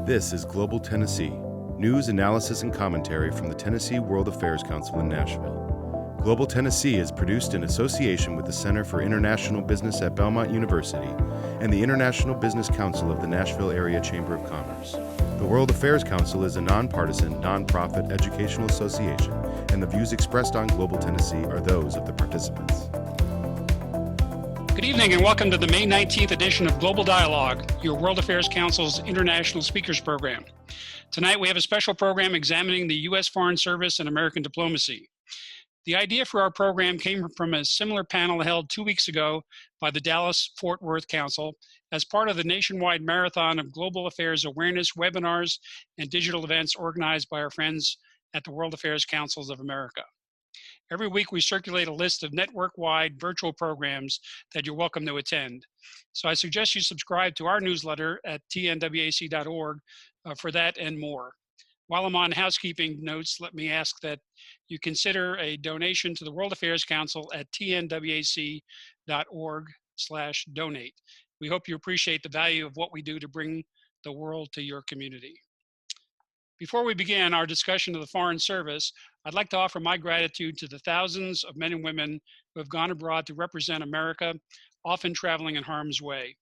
This is Global Tennessee, news, analysis, and commentary from the Tennessee World Affairs Council in Nashville. Global Tennessee is produced in association with the Center for International Business at Belmont University and the International Business Council of the Nashville Area Chamber of Commerce. The World Affairs Council is a nonpartisan, nonprofit educational association, and the views expressed on Global Tennessee are those of the participants. Good evening and welcome to the May 19th edition of Global Dialogue, your World Affairs Council's International Speakers Program. Tonight we have a special program examining the U.S. Foreign Service and American diplomacy. The idea for our program came from a similar panel held 2 weeks ago by the Dallas-Fort Worth Council as part of the nationwide marathon of global affairs awareness webinars and digital events organized by our friends at the World Affairs Councils of America. Every week we circulate a list of network-wide virtual programs that you're welcome to attend. So I suggest you subscribe to our newsletter at tnwac.org for that and more. While I'm on housekeeping notes, let me ask that you consider a donation to the World Affairs Council at tnwac.org/donate. We hope you appreciate the value of what we do to bring the world to your community. Before we begin our discussion of the Foreign Service, I'd like to offer my gratitude to the thousands of men and women who have gone abroad to represent America, often traveling in harm's way.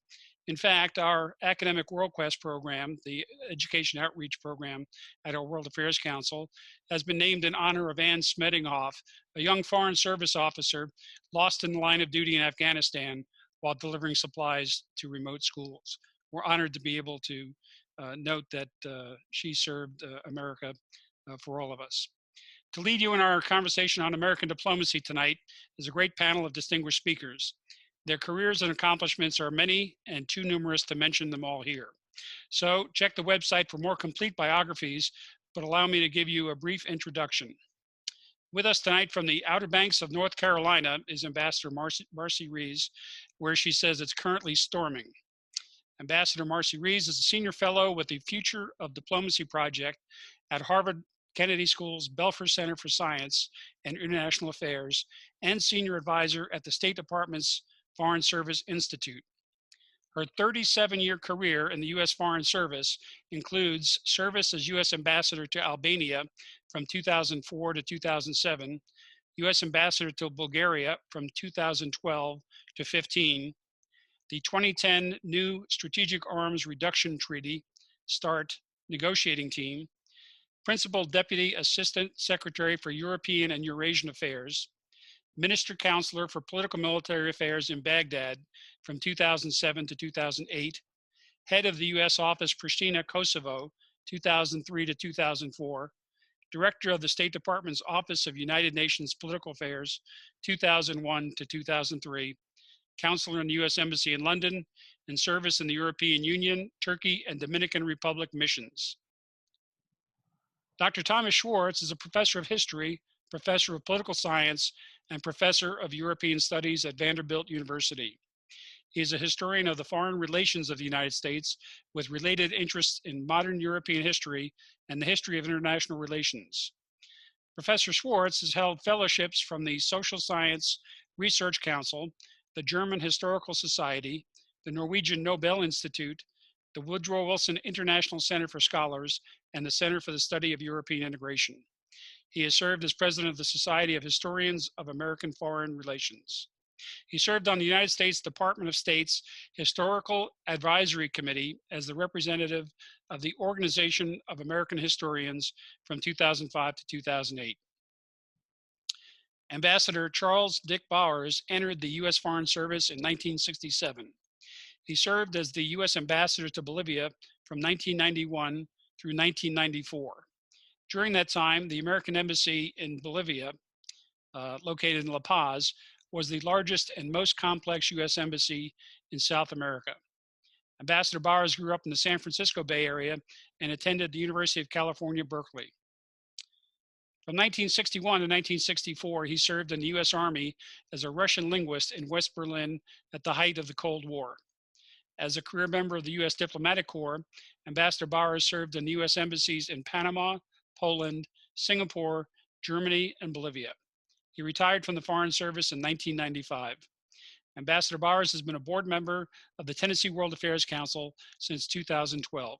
In fact, our Academic World Quest program, the education outreach program at our World Affairs Council, has been named in honor of Ann Smedinghoff, a young Foreign Service officer lost in the line of duty in Afghanistan while delivering supplies to remote schools. We're honored to be able to note that she served America for all of us. To lead you in our conversation on American diplomacy tonight is a great panel of distinguished speakers. Their careers and accomplishments are many and too numerous to mention them all here. So check the website for more complete biographies, but allow me to give you a brief introduction. With us tonight from the Outer Banks of North Carolina is Ambassador Marcie Ries, where she says it's currently storming. Ambassador Marcie Ries is a senior fellow with the Future of Diplomacy Project at Harvard Kennedy School's Belfer Center for Science and International Affairs and senior advisor at the State Department's Foreign Service Institute. Her 37-year career in the U.S. Foreign Service includes service as U.S. Ambassador to Albania from 2004 to 2007, U.S. Ambassador to Bulgaria from 2012 to 15, the 2010 new Strategic Arms Reduction Treaty, START, negotiating team, Principal Deputy Assistant Secretary for European and Eurasian Affairs, Minister Counselor for Political Military Affairs in Baghdad from 2007 to 2008, Head of the U.S. Office Pristina, Kosovo, 2003 to 2004, Director of the State Department's Office of United Nations Political Affairs, 2001 to 2003, Counselor in the U.S. Embassy in London, and service in the European Union, Turkey, and Dominican Republic missions. Dr. Thomas-Schwartz is a professor of history, professor of political science, and professor of European studies at Vanderbilt University. He is a historian of the foreign relations of the United States with related interests in modern European history and the history of international relations. Professor Schwartz has held fellowships from the Social Science Research Council, the German Historical Society, the Norwegian Nobel Institute, the Woodrow Wilson International Center for Scholars, and the Center for the Study of European Integration. He has served as president of the Society of Historians of American Foreign Relations. He served on the United States Department of State's Historical Advisory Committee as the representative of the Organization of American Historians from 2005 to 2008. Ambassador Charles Dick Bowers entered the U.S. Foreign Service in 1967. He served as the U.S. Ambassador to Bolivia from 1991 through 1994. During that time, the American Embassy in Bolivia, located in La Paz, was the largest and most complex U.S. embassy in South America. Ambassador Bowers grew up in the San Francisco Bay Area and attended the University of California, Berkeley. From 1961 to 1964, he served in the U.S. Army as a Russian linguist in West Berlin at the height of the Cold War. As a career member of the U.S. Diplomatic Corps, Ambassador Bowers served in the U.S. embassies in Panama, Poland, Singapore, Germany, and Bolivia. He retired from the Foreign Service in 1995. Ambassador Bowers has been a board member of the Tennessee World Affairs Council since 2012.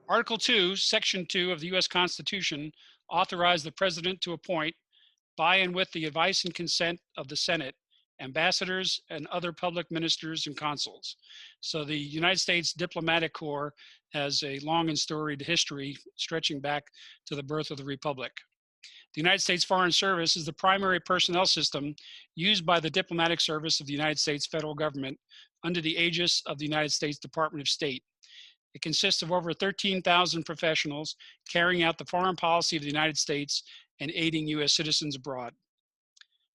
Article 2, Section 2 of the U.S. Constitution authorized the President to appoint, by and with the advice and consent of the Senate, ambassadors and other public ministers and consuls. So the United States Diplomatic Corps has a long and storied history stretching back to the birth of the Republic. The United States Foreign Service is the primary personnel system used by the diplomatic service of the United States federal government under the aegis of the United States Department of State. It consists of over 13,000 professionals carrying out the foreign policy of the United States and aiding U.S. citizens abroad.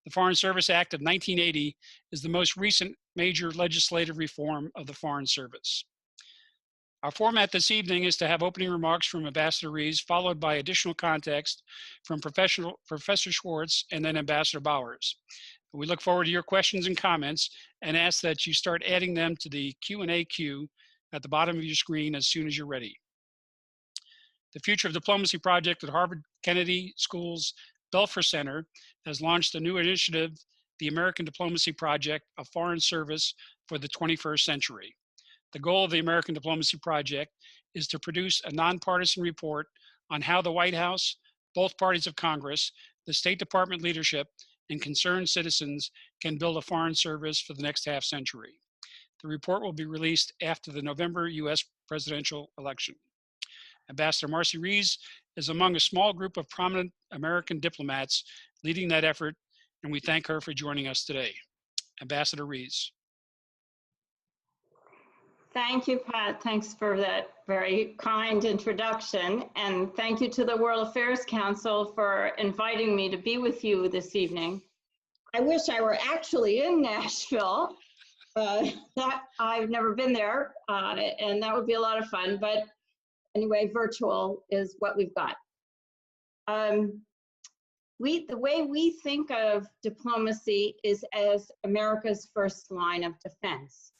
The Foreign Service Act of 1980 is the most recent major legislative reform of the Foreign Service. Our format this evening is to have opening remarks from Ambassador Ries, followed by additional context from Professor Schwartz and then Ambassador Bowers. We look forward to your questions and comments and ask that you start adding them to the Q&A queue at the bottom of your screen as soon as you're ready. The Future of Diplomacy Project at Harvard Kennedy School's Belfer Center has launched a new initiative, the American Diplomacy Project, a foreign service for the 21st century. The goal of the American Diplomacy Project is to produce a nonpartisan report on how the White House, both parties of Congress, the State Department leadership, and concerned citizens can build a foreign service for the next half century. The report will be released after the November US presidential election. Ambassador Marcie Ries is among a small group of prominent American diplomats leading that effort, and we thank her for joining us today. Ambassador Ries. Thank you, Pat. Thanks for that very kind introduction. And thank you to the World Affairs Council for inviting me to be with you this evening. I wish I were actually in Nashville. I've never been there, and that would be a lot of fun. But anyway, virtual is what we've got. The way we think of diplomacy is as America's first line of defense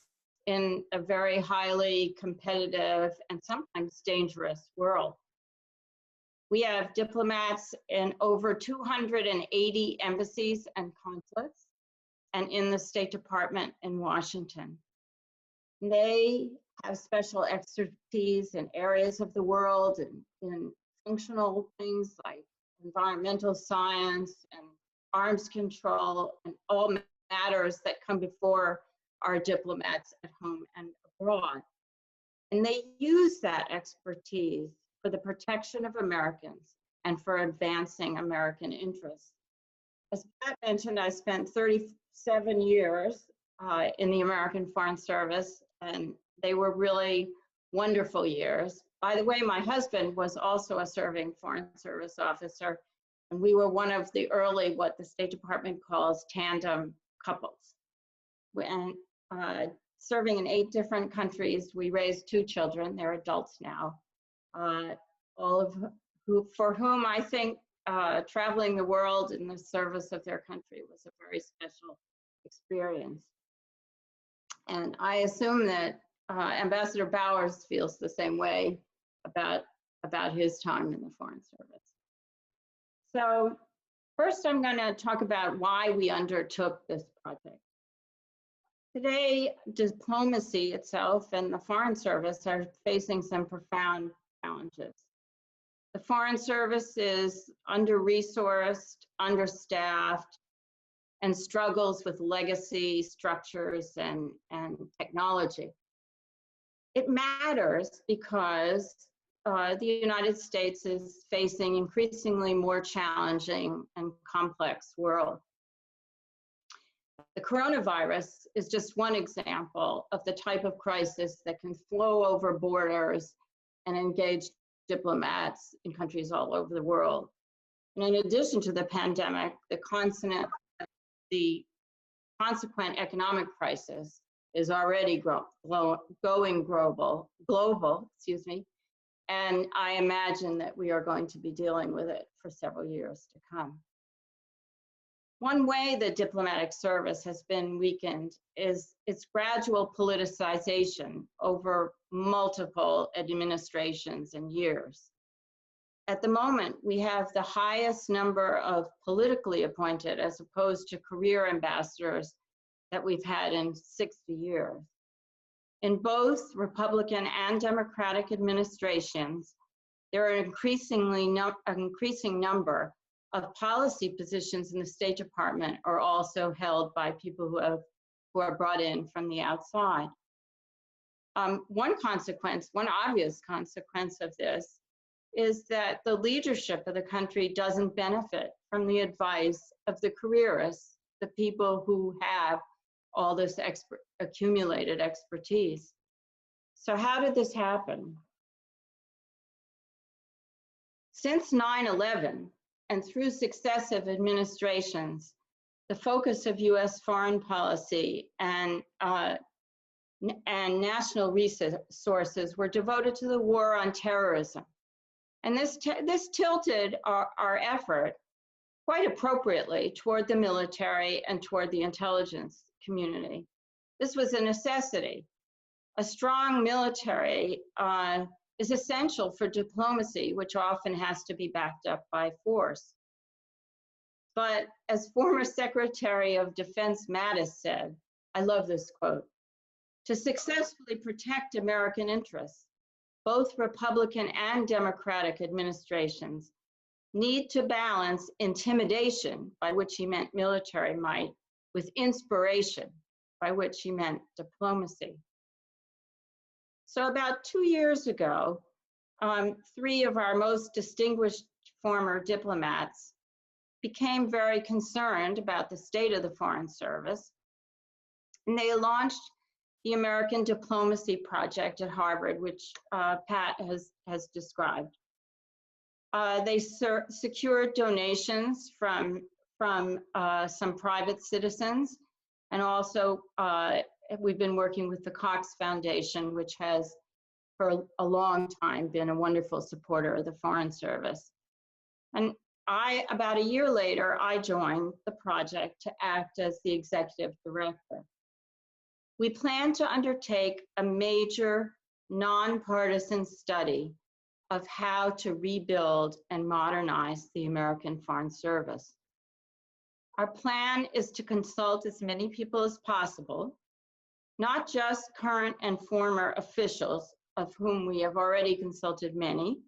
in a very highly competitive and sometimes dangerous world. We have diplomats in over 280 embassies and consulates and in the State Department in Washington. They have special expertise in areas of the world and in functional things like environmental science and arms control and all matters that come before our diplomats at home and abroad. And they use that expertise for the protection of Americans and for advancing American interests. As Pat mentioned, I spent 37 years in the American Foreign Service, and they were really wonderful years. By the way, my husband was also a serving Foreign Service officer, and we were one of the early, what the State Department calls tandem couples. And serving in 8 different countries, we raised 2 children. They're adults now, all of for whom I think traveling the world in the service of their country was a very special experience. And I assume that Ambassador Bowers feels the same way about his time in the Foreign Service. So first, I'm going to talk about why we undertook this project. Today, diplomacy itself and the Foreign Service are facing some profound challenges. The Foreign Service is under-resourced, understaffed, and struggles with legacy structures and technology. It matters because the United States is facing increasingly more challenging and complex world. The coronavirus is just one example of the type of crisis that can flow over borders and engage diplomats in countries all over the world. And in addition to the pandemic, the consequent economic crisis is already going global, and I imagine that we are going to be dealing with it for several years to come. One way the diplomatic service has been weakened is its gradual politicization over multiple administrations and years. At the moment, we have the highest number of politically appointed as opposed to career ambassadors that we've had in 60 years. In both Republican and Democratic administrations, there are an increasing number of policy positions in the State Department are also held by people who are brought in from the outside. One obvious consequence of this is that the leadership of the country doesn't benefit from the advice of the careerists, the people who have all this accumulated expertise. So how did this happen? Since 9/11 and through successive administrations, the focus of US foreign policy and national resources were devoted to the war on terrorism. And this tilted our effort quite appropriately toward the military and toward the intelligence community. This was a necessity. A strong military is essential for diplomacy, which often has to be backed up by force. But as former Secretary of Defense Mattis said, I love this quote, "To successfully protect American interests, both Republican and Democratic administrations need to balance intimidation," by which he meant military might, with inspiration, by which he meant diplomacy. So about 2 years ago, 3 of our most distinguished former diplomats became very concerned about the state of the Foreign Service, and they launched the American Diplomacy Project at Harvard, which Pat has described. They secured donations from some private citizens, and also we've been working with the Cox Foundation, which has for a long time been a wonderful supporter of the Foreign Service. And about a year later, I joined the project to act as the executive director. We plan to undertake a major nonpartisan study of how to rebuild and modernize the American Foreign Service. Our plan is to consult as many people as possible, not just current and former officials, of whom we have already consulted many,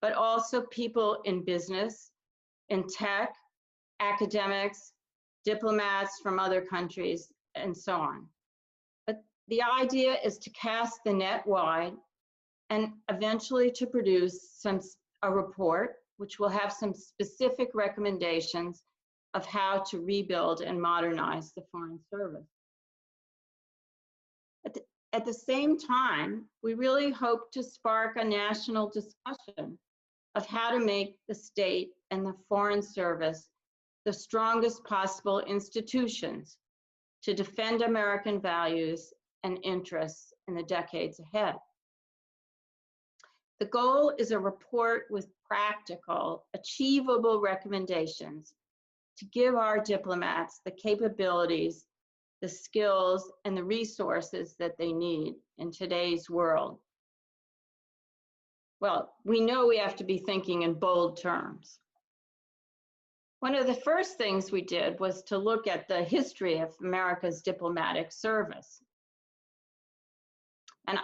but also people in business, in tech, academics, diplomats from other countries, and so on. But the idea is to cast the net wide and eventually to produce a report which will have some specific recommendations of how to rebuild and modernize the Foreign Service. At the same time, we really hope to spark a national discussion of how to make the state and the Foreign Service the strongest possible institutions to defend American values and interests in the decades ahead. The goal is a report with practical, achievable recommendations to give our diplomats the capabilities, the skills, and the resources that they need in today's world. Well, we know we have to be thinking in bold terms. One of the first things we did was to look at the history of America's diplomatic service. And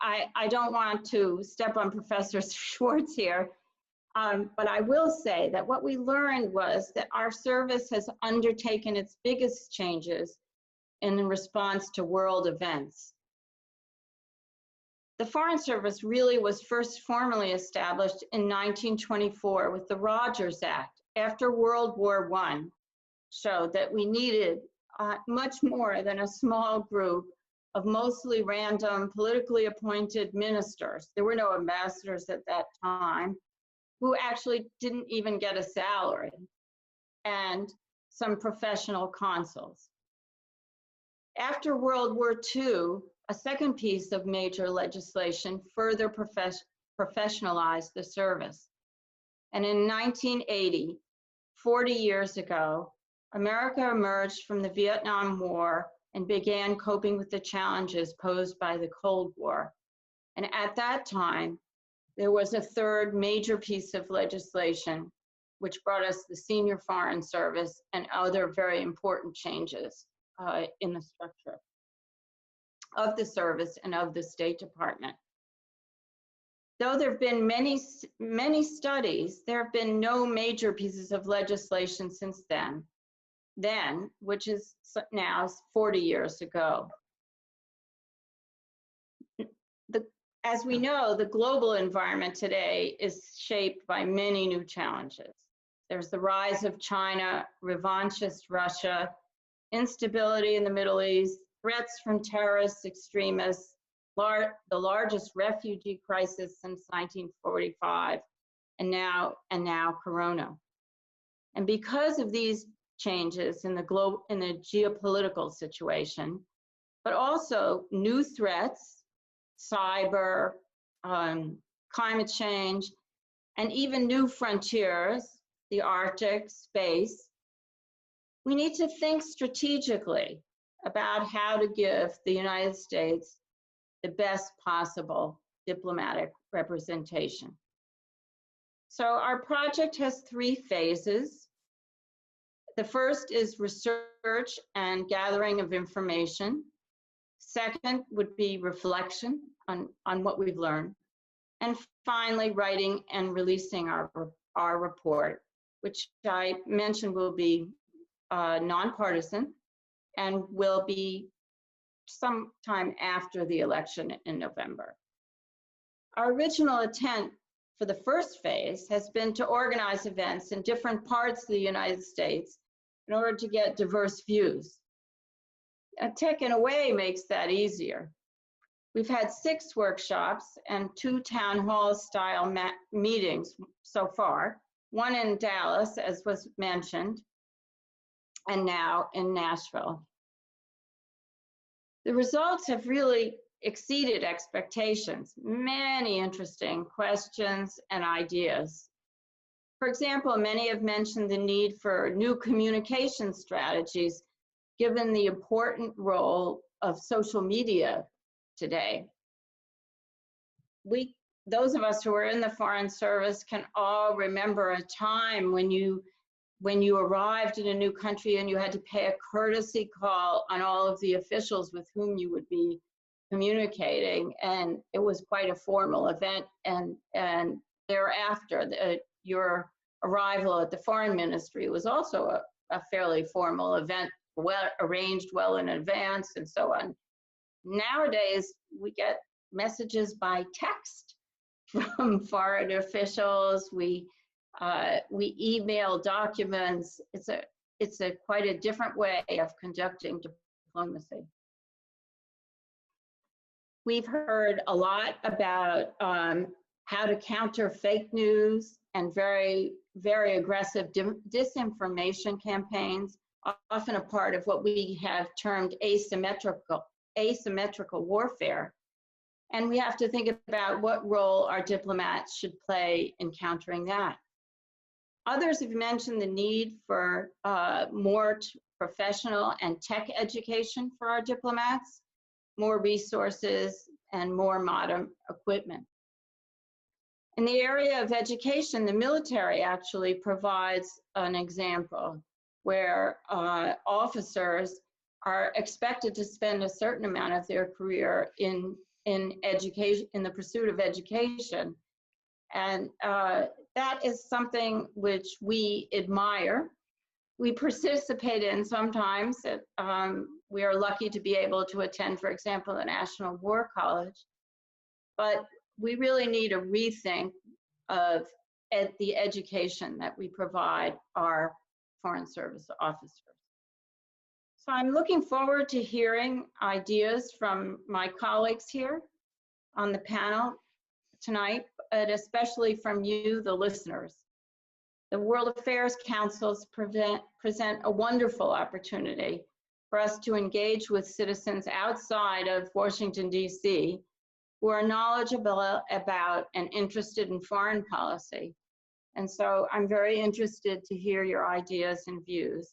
I don't want to step on Professor Schwartz here, but I will say that what we learned was that our service has undertaken its biggest changes in response to world events. The Foreign Service really was first formally established in 1924 with the Rogers Act, after World War I showed that we needed much more than a small group of mostly random politically appointed ministers. There were no ambassadors at that time, who actually didn't even get a salary, and some professional consuls. After World War II, a second piece of major legislation further professionalized the service. And in 1980, 40 years ago, America emerged from the Vietnam War and began coping with the challenges posed by the Cold War. And at that time, there was a third major piece of legislation which brought us the Senior Foreign Service and other very important changes in the structure. of the service and of the State Department. Though there have been many studies, there have been no major pieces of legislation since then, which is now 40 years ago. As we know, the global environment today is shaped by many new challenges. There's the rise of China, revanchist Russia, instability in the Middle East, threats from terrorist extremists, the largest refugee crisis since 1945, and now Corona. And because of these changes in the geopolitical situation, but also new threats, cyber, climate change, and even new frontiers, the Arctic, space, we need to think strategically about how to give the United States the best possible diplomatic representation. So our project has 3 phases. The first is research and gathering of information. Second would be reflection on what we've learned. And finally, writing and releasing our report, which I mentioned will be nonpartisan and will be sometime after the election in November. Our original intent for the first phase has been to organize events in different parts of the United States in order to get diverse views. Tech, in a way, makes that easier. We've had 6 workshops and 2 town hall style meetings so far, one in Dallas, as was mentioned, and now in Nashville. The results have really exceeded expectations. Many interesting questions and ideas. For example, many have mentioned the need for new communication strategies given the important role of social media today. Those of us who are in the Foreign Service can all remember a time when you arrived in a new country and you had to pay a courtesy call on all of the officials with whom you would be communicating, and it was quite a formal event, and thereafter your arrival at the Foreign Ministry was also a fairly formal event, well arranged well in advance and so on. Nowadays we get messages by text from foreign officials. We email documents. It's quite a different way of conducting diplomacy. We've heard a lot about how to counter fake news and very, very aggressive disinformation campaigns, often a part of what we have termed asymmetrical warfare. And we have to think about what role our diplomats should play in countering that. Others have mentioned the need for more professional and tech education for our diplomats, more resources, and more modern equipment. In the area of education, the military actually provides an example where officers are expected to spend a certain amount of their career in education, in the pursuit of education. And that is something which we admire. We participate in sometimes. We are lucky to be able to attend, for example, the National War College. But we really need a rethink of the education that we provide our Foreign Service officers. So I'm looking forward to hearing ideas from my colleagues here on the panel tonight, but especially from you, the listeners. The World Affairs Councils present a wonderful opportunity for us to engage with citizens outside of Washington, D.C., who are knowledgeable about and interested in foreign policy. And so I'm very interested to hear your ideas and views.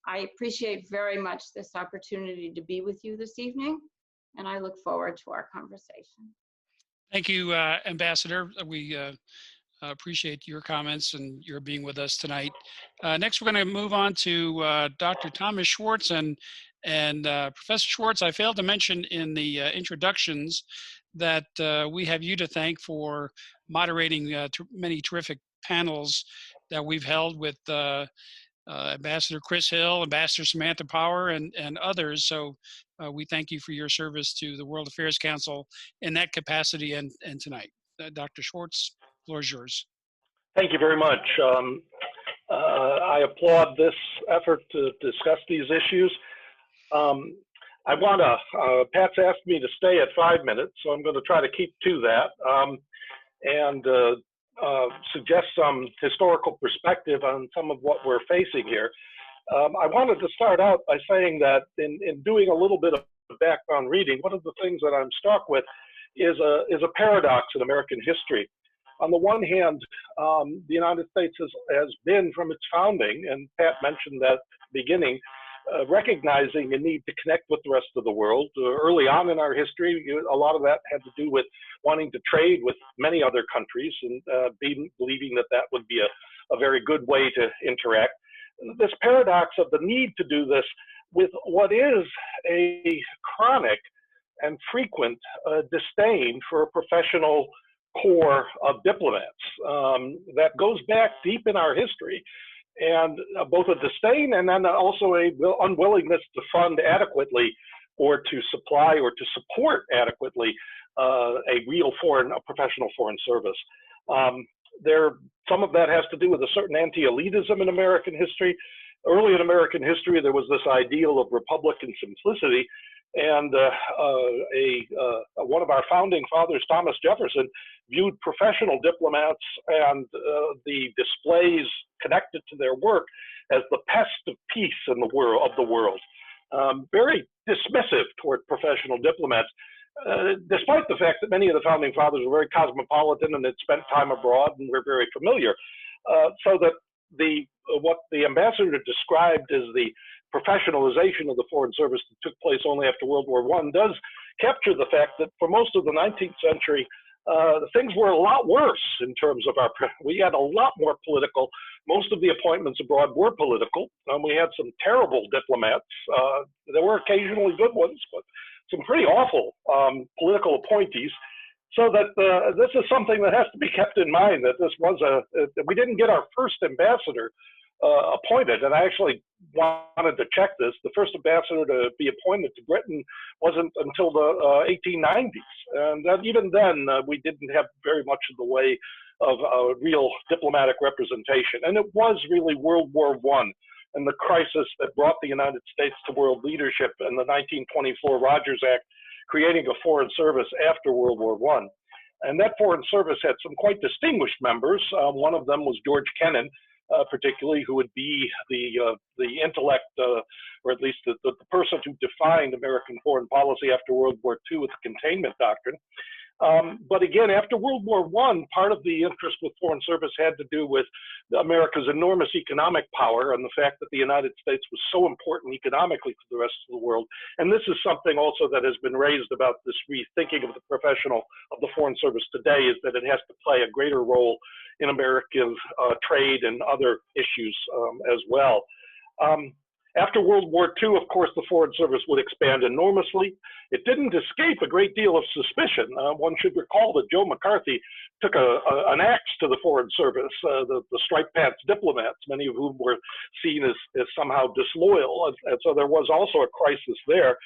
I appreciate very much this opportunity to be with you this evening, and I look forward to our conversation. Thank you, Ambassador. We appreciate your comments and your being with us tonight. Next, we're going to move on to Dr. Thomas-Schwartz, and And Professor Schwartz, I failed to mention in the introductions that we have you to thank for moderating many terrific panels that we've held with Ambassador Chris Hill, Ambassador Samantha Power, and others. So we thank you for your service to the World Affairs Council in that capacity and tonight. Dr. Schwartz, the floor is yours. Thank you very much. I applaud this effort to discuss these issues. I want to, Pat's asked me to stay at 5 minutes, so I'm going to try to keep to that and suggest some historical perspective on some of what we're facing here. I wanted to start out by saying that in doing a little bit of background reading, one of the things that I'm struck with is a paradox in American history. On the one hand, the United States has been from its founding, and Pat mentioned that at the beginning, recognizing a need to connect with the rest of the world. Early on in our history, a lot of that had to do with wanting to trade with many other countries and believing that that would be a very good way to interact. This paradox of the need to do this with what is a chronic and frequent disdain for a professional core of diplomats that goes back deep in our history. And both a disdain and then also a unwillingness to fund adequately or to supply or to support adequately a professional foreign service. Some of that has to do with a certain anti-elitism in American history. Early in American history, there was this ideal of Republican simplicity, and one of our founding fathers, Thomas Jefferson, viewed professional diplomats and the displays connected to their work as the pest of peace in the world. Very dismissive toward professional diplomats, despite the fact that many of the founding fathers were very cosmopolitan and had spent time abroad and were very familiar. So that what the ambassador described as the professionalization of the Foreign Service that took place only after World War I does capture the fact that for most of the 19th century, things were a lot worse in terms of we had a lot more political. Most of the appointments abroad were political. We had some terrible diplomats. There were occasionally good ones, but some pretty awful political appointees. So that this is something that has to be kept in mind, that we didn't get our first ambassador appointed, and I actually wanted to check this. The first ambassador to be appointed to Britain wasn't until the 1890s, and even then we didn't have very much in the way of real diplomatic representation. And it was really World War I and the crisis that brought the United States to world leadership in the 1924 Rogers Act, creating a foreign service after World War I. And that foreign service had some quite distinguished members. One of them was George Kennan, particularly, who would be the intellect, or at least the person who defined American foreign policy after World War II with the containment doctrine. But again, after World War I, part of the interest with foreign service had to do with America's enormous economic power and the fact that the United States was so important economically to the rest of the world. And this is something also that has been raised about this rethinking of the professional of the foreign service today, is that it has to play a greater role in American trade and other issues as well. After World War II, of course, the Foreign Service would expand enormously. It didn't escape a great deal of suspicion. One should recall that Joe McCarthy took an axe to the Foreign Service, the striped pants diplomats, many of whom were seen as somehow disloyal. And so there was also a crisis there.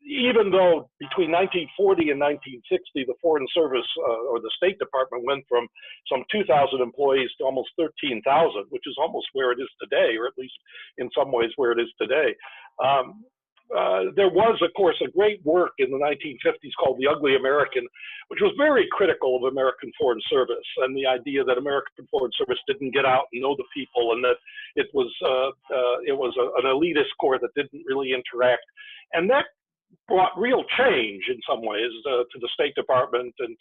Even though between 1940 and 1960, the Foreign Service or the State Department went from some 2,000 employees to almost 13,000, which is almost where it is today, or at least in some ways where it is today. There was, of course, a great work in the 1950s called The Ugly American, which was very critical of American Foreign Service and the idea that American Foreign Service didn't get out and know the people, and that it was an elitist corps that didn't really interact. And that brought real change in some ways to the State Department and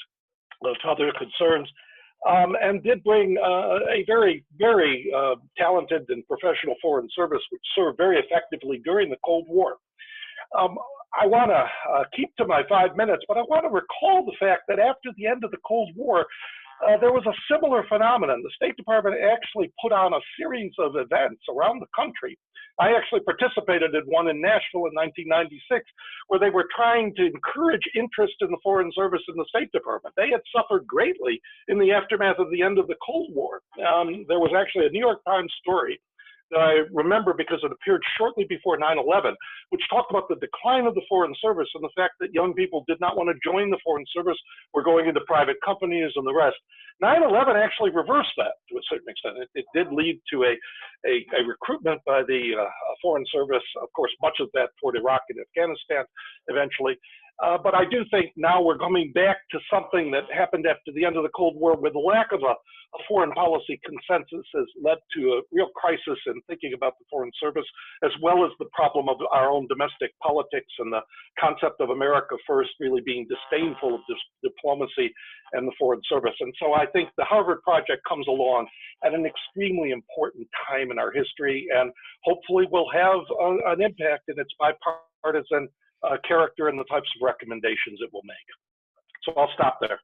to other concerns, and did bring a very, very talented and professional foreign service, which served very effectively during the Cold War. I want to keep to my 5 minutes, but I want to recall the fact that after the end of the Cold War, there was a similar phenomenon. The State Department actually put on a series of events around the country. I actually participated in one in Nashville in 1996, where they were trying to encourage interest in the Foreign Service in the State Department. They had suffered greatly in the aftermath of the end of the Cold War. There was actually a New York Times story that I remember because it appeared shortly before 9/11, which talked about the decline of the Foreign Service and the fact that young people did not want to join the Foreign Service, were going into private companies and the rest. 9/11 actually reversed that to a certain extent. It did lead to a recruitment by the Foreign Service, of course, much of that toward Iraq and Afghanistan eventually. But I do think now we're coming back to something that happened after the end of the Cold War, where the lack of a foreign policy consensus has led to a real crisis in thinking about the Foreign Service, as well as the problem of our own domestic politics and the concept of America first really being disdainful of diplomacy and the Foreign Service. And so I think the Harvard Project comes along at an extremely important time in our history, and hopefully will have an impact in its bipartisan character and the types of recommendations it will make. So I'll stop there.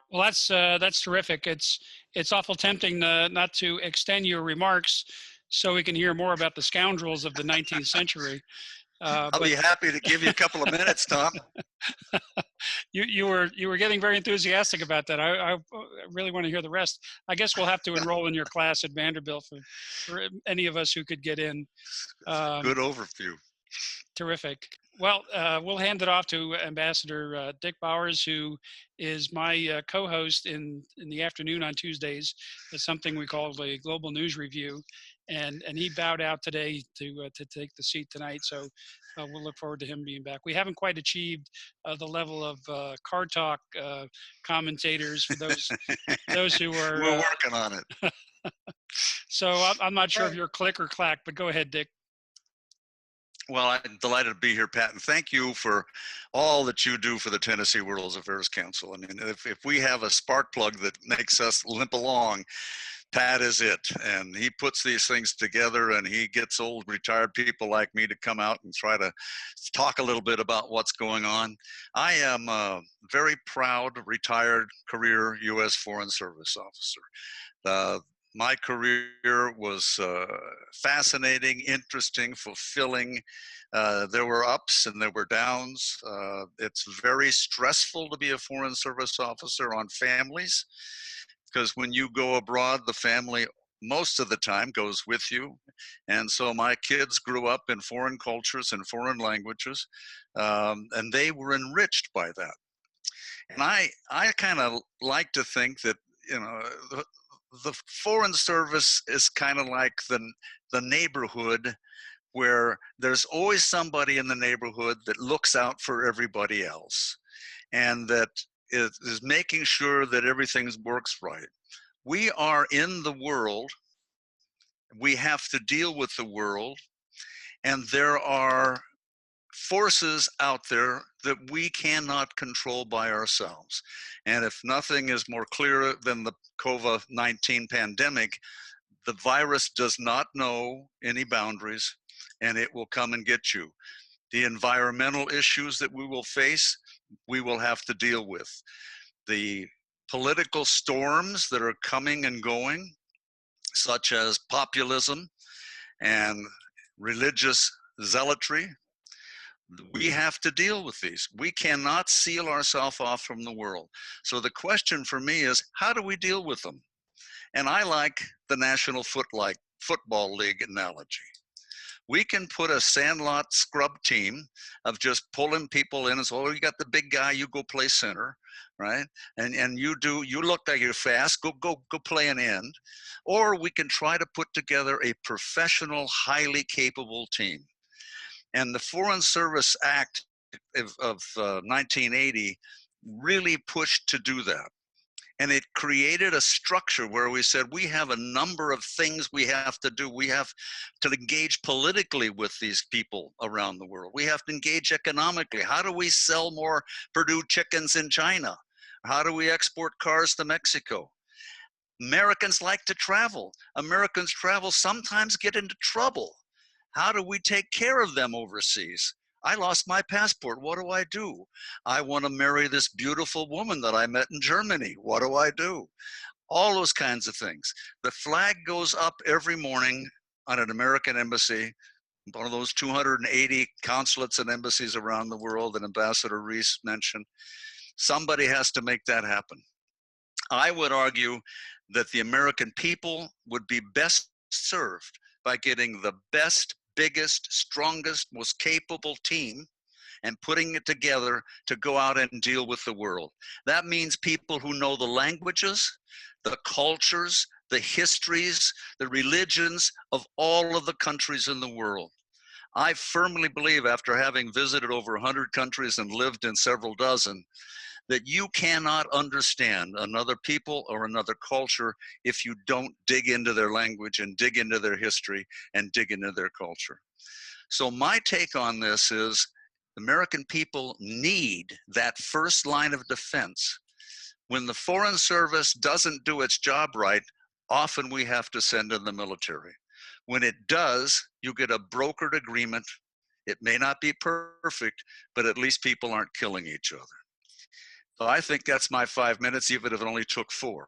Well, that's terrific. It's awful tempting not to extend your remarks so we can hear more about the scoundrels of the 19th century. I'll be happy to give you a couple of minutes, Tom. You were getting very enthusiastic about that. I really want to hear the rest. I guess we'll have to enroll in your class at Vanderbilt for any of us who could get in. Good overview. Terrific. Well, we'll hand it off to Ambassador Dick Bowers, who is my co-host in the afternoon on Tuesdays. It's something we call the Global News Review, and he bowed out today to take the seat tonight. So we'll look forward to him being back. We haven't quite achieved the level of car talk commentators for those who are. We're working on it. So I'm not sure if you're click or clack, but go ahead, Dick. Well, I'm delighted to be here, Pat, and thank you for all that you do for the Tennessee World Affairs Council. I mean, if we have a spark plug that makes us limp along, Pat is it. And he puts these things together, and he gets old retired people like me to come out and try to talk a little bit about what's going on. I am a very proud retired career U.S. Foreign Service officer. My career was fascinating, interesting, fulfilling. There were ups and there were downs. It's very stressful to be a Foreign Service officer on families, because when you go abroad, the family most of the time goes with you. And so my kids grew up in foreign cultures and foreign languages, and they were enriched by that. And I kind of like to think that, you know, the Foreign Service is kind of like the neighborhood, where there's always somebody in the neighborhood that looks out for everybody else, and that is making sure that everything works right. We are in the world. We have to deal with the world, and there are forces out there that we cannot control by ourselves. And if nothing is more clear than the COVID-19 pandemic, the virus does not know any boundaries, and it will come and get you. The environmental issues that we will face, we will have to deal with. The political storms that are coming and going, such as populism and religious zealotry, we have to deal with these. We cannot seal ourselves off from the world. So the question for me is, how do we deal with them? And I like the National Football League analogy. We can put a sandlot scrub team of just pulling people in and say, oh, you got the big guy, you go play center, right? And you look like you're fast, go play an end. Or we can try to put together a professional, highly capable team. And the Foreign Service Act of 1980 really pushed to do that. And it created a structure where we said, we have a number of things we have to do. We have to engage politically with these people around the world. We have to engage economically. How do we sell more Purdue chickens in China? How do we export cars to Mexico? Americans like to travel. Americans travel, sometimes get into trouble. How do we take care of them overseas? I lost my passport. What do I do? I want to marry this beautiful woman that I met in Germany. What do I do? All those kinds of things. The flag goes up every morning on an American embassy, one of those 280 consulates and embassies around the world that Ambassador Ries mentioned. Somebody has to make that happen. I would argue that the American people would be best served by getting the best, biggest, strongest, most capable team and putting it together to go out and deal with the world. That means people who know the languages, the cultures, the histories, the religions of all of the countries in the world. I firmly believe, after having visited over 100 countries and lived in several dozen, that you cannot understand another people or another culture if you don't dig into their language and dig into their history and dig into their culture. So my take on this is American people need that first line of defense. When the Foreign Service doesn't do its job right, often we have to send in the military. When it does, you get a brokered agreement. It may not be perfect, but at least people aren't killing each other. So I think that's my 5 minutes, even if it only took 4.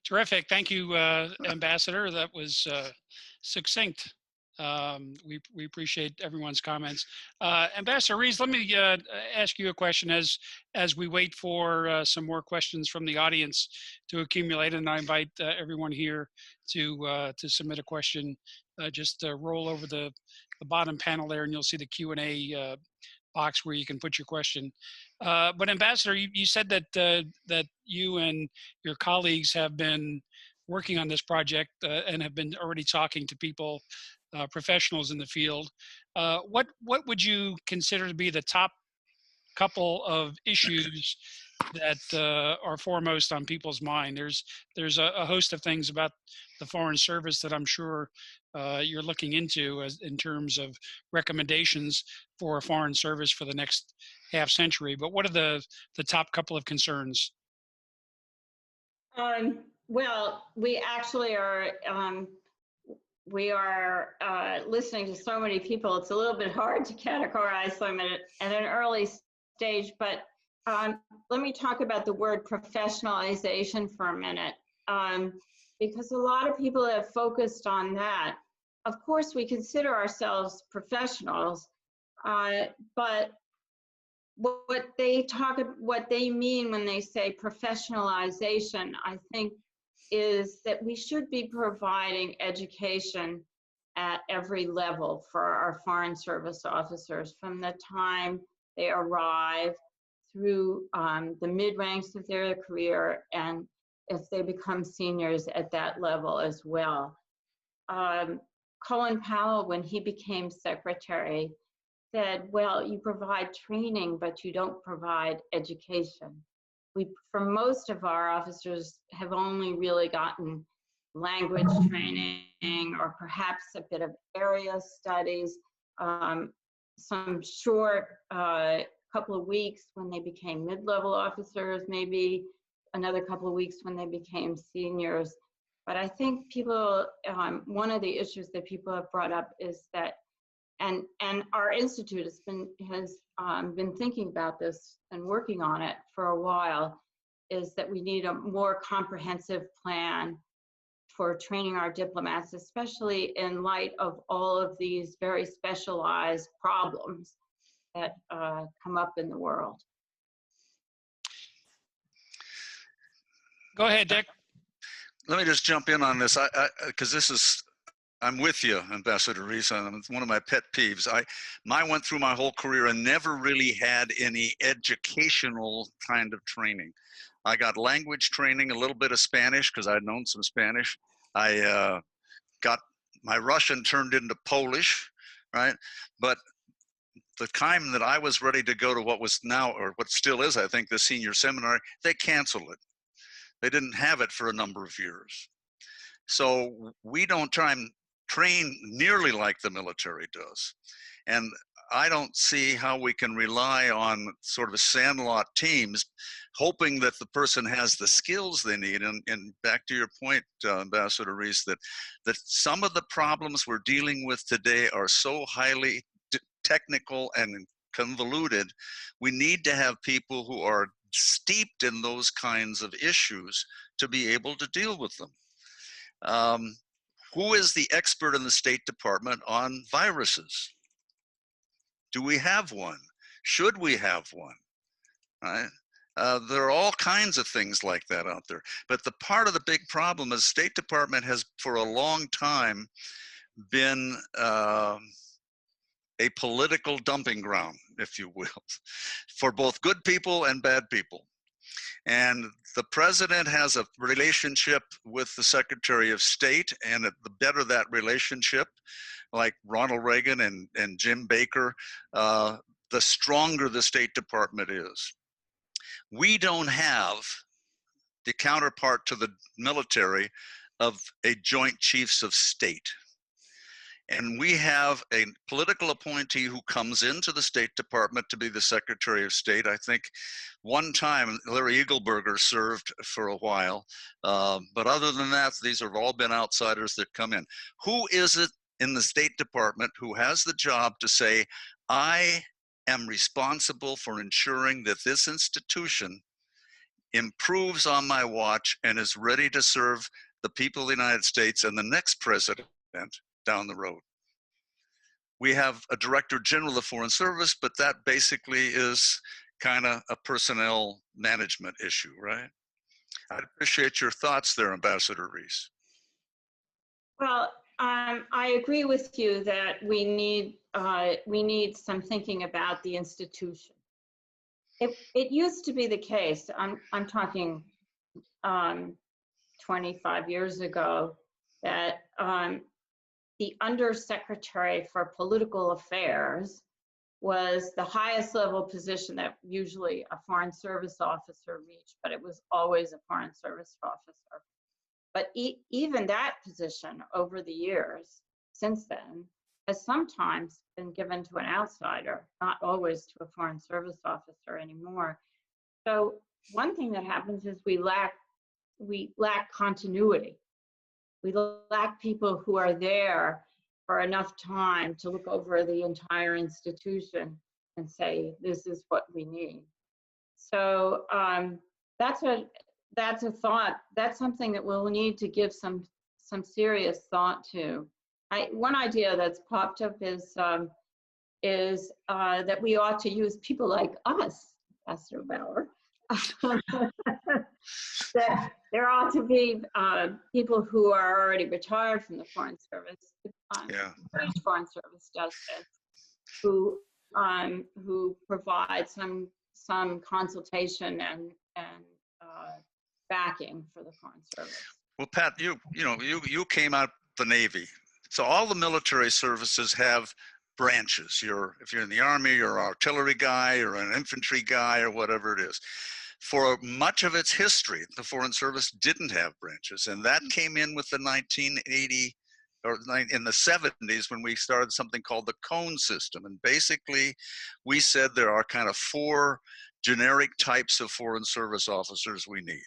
Terrific. Thank you, Ambassador. That was succinct. We appreciate everyone's comments. Ambassador Ries, let me ask you a question as we wait for some more questions from the audience to accumulate, and I invite everyone here to submit a question. Just roll over the bottom panel there, and you'll see the Q&A box where you can put your question. But Ambassador, you said that you and your colleagues have been working on this project and have been already talking to people, professionals in the field. What would you consider to be the top couple of issues that are foremost on people's mind? There's a host of things about the Foreign Service that I'm sure you're looking into in terms of recommendations for a Foreign Service for the next half century. But what are the top couple of concerns? Well, we actually are listening to so many people. It's a little bit hard to categorize them at an early stage, but let me talk about the word professionalization for a minute, because a lot of people have focused on that. Of course, we consider ourselves professionals, but what they mean when they say professionalization, I think, is that we should be providing education at every level for our Foreign Service officers, from the time they arrive through the mid-ranks of their career, and if they become seniors at that level as well. Colin Powell, when he became secretary, said, well, you provide training, but you don't provide education. For most of our officers, have only really gotten language training or perhaps a bit of area studies, some short couple of weeks when they became mid-level officers, maybe another couple of weeks when they became seniors. But I think people, one of the issues that people have brought up is that, and our institute has been thinking about this and working on it for a while, is that we need a more comprehensive plan for training our diplomats, especially in light of all of these very specialized problems that come up in the world. Go ahead, Dick. Let me just jump in on this, because I'm with you, Ambassador Ries. It's one of my pet peeves. I went through my whole career and never really had any educational kind of training. I got language training, a little bit of Spanish, because I'd known some Spanish. I got my Russian turned into Polish, right? But the time that I was ready to go to what was now, or what still is, I think, the senior seminary, they canceled it. They didn't have it for a number of years. So we don't try and train nearly like the military does. And I don't see how we can rely on sort of sandlot teams, hoping that the person has the skills they need. And back to your point, Ambassador Ries, that some of the problems we're dealing with today are so highly technical and convoluted. We need to have people who are steeped in those kinds of issues to be able to deal with them. Who is the expert in the State Department on viruses? Do we have one? Should we have one? Right? There are all kinds of things like that out there. But the part of the big problem is State Department has for a long time been a political dumping ground, if you will, for both good people and bad people. And the president has a relationship with the Secretary of State, and the better that relationship, like Ronald Reagan and Jim Baker, the stronger the State Department is. We don't have the counterpart to the military of a Joint Chiefs of State. And we have a political appointee who comes into the State Department to be the Secretary of State. I think one time Larry Eagleburger served for a while. But other than that, these have all been outsiders that come in. Who is it in the State Department who has the job to say, I am responsible for ensuring that this institution improves on my watch and is ready to serve the people of the United States and the next president down the road? We have a Director General of the Foreign Service, but that basically is kind of a personnel management issue, right? I'd appreciate your thoughts there, Ambassador Ries. Well, I agree with you that we need some thinking about the institution. It used to be the case. I'm talking 25 years ago, that the Undersecretary for Political Affairs was the highest level position that usually a Foreign Service officer reached, but it was always a Foreign Service officer. But even that position over the years since then has sometimes been given to an outsider, not always to a Foreign Service officer anymore. So one thing that happens is we lack continuity. We lack people who are there for enough time to look over the entire institution and say, this is what we need. So that's a thought. That's something that we'll need to give some serious thought to. One idea that's popped up is that we ought to use people like us, Pastor Belfer. That there ought to be people who are already retired from the Foreign Service. British Foreign Service does this, who provide some consultation and backing for the Foreign Service. Well, Pat, you came out the Navy, so all the military services have branches. If you're in the Army, you're an artillery guy, or an infantry guy, or whatever it is. For much of its history, the Foreign Service didn't have branches, and that came in with the 1980 or in the 70s when we started something called the cone system. And basically, we said there are kind of 4 generic types of Foreign Service officers we need.